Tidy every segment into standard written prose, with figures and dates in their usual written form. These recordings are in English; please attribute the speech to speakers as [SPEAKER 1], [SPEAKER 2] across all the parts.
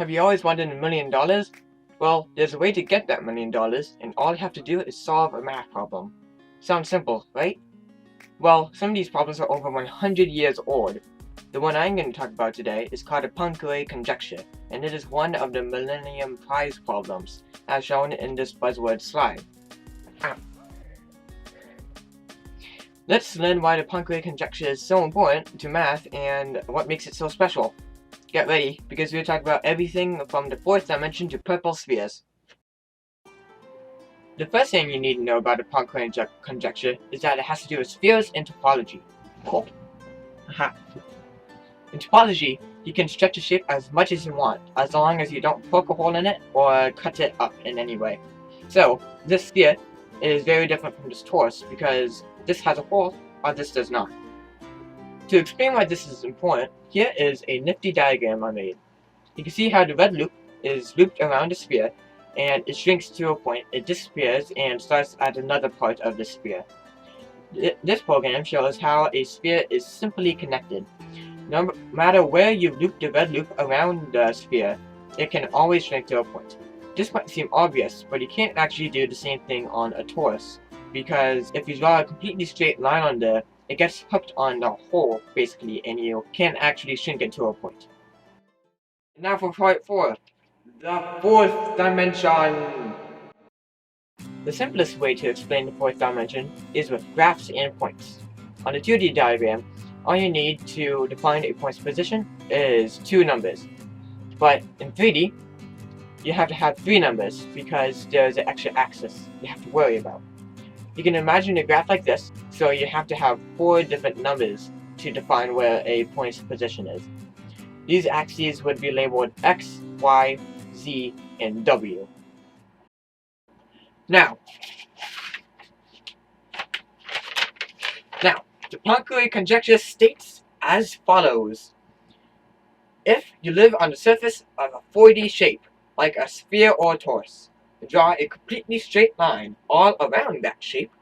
[SPEAKER 1] Have you always wanted $1,000,000? Well, there's a way to get that $1,000,000, and all you have to do is solve a math problem. Sounds simple, right? Well, some of these problems are over 100 years old. The one I'm going to talk about today is called the Poincaré conjecture, and it is one of the Millennium Prize problems, as shown in this buzzword slide. Let's learn why the Poincaré conjecture is so important to math and what makes it so special. Get ready, because we'll talk about everything from the fourth dimension to purple spheres. The first thing you need to know about the Poincaré conjecture is that it has to do with spheres and topology. Cool. In topology, you can stretch a shape as much as you want, as long as you don't poke a hole in it or cut it up in any way. So, this sphere is very different from this torus because this has a hole, while this does not. To explain why this is important, here is a nifty diagram I made. You can see how the red loop is looped around the sphere, and it shrinks to a point, it disappears, and starts at another part of the sphere. This program shows how a sphere is simply connected. No matter where you loop the red loop around the sphere, it can always shrink to a point. This might seem obvious, but you can't actually do the same thing on a torus, because if you draw a completely straight line on there, it gets hooked on the hole, basically, and you can't actually shrink it to a point. Now for part 4, the fourth dimension. The simplest way to explain the fourth dimension is with graphs and points. On a 2D diagram, all you need to define a point's position is 2 numbers. But in 3D, you have to have 3 numbers because there's an extra axis you have to worry about. You can imagine a graph like this, so you have to have 4 different numbers to define where a point's position is. These axes would be labeled X, Y, Z, and W. Now, the Poincaré conjecture states as follows. If you live on the surface of a 4D shape, like a sphere or a torus, and draw a completely straight line all around that shape,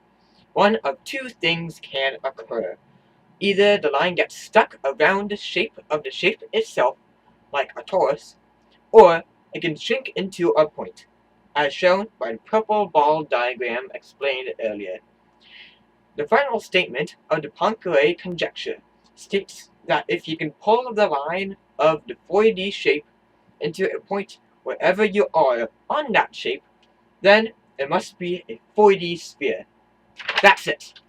[SPEAKER 1] one of 2 things can occur. Either the line gets stuck around the shape of the shape itself, like a torus, or it can shrink into a point, as shown by the purple ball diagram explained earlier. The final statement of the Poincaré conjecture states that if you can pull the line of the 4D shape into a point wherever you are on that shape, then it must be a 4D sphere. That's it.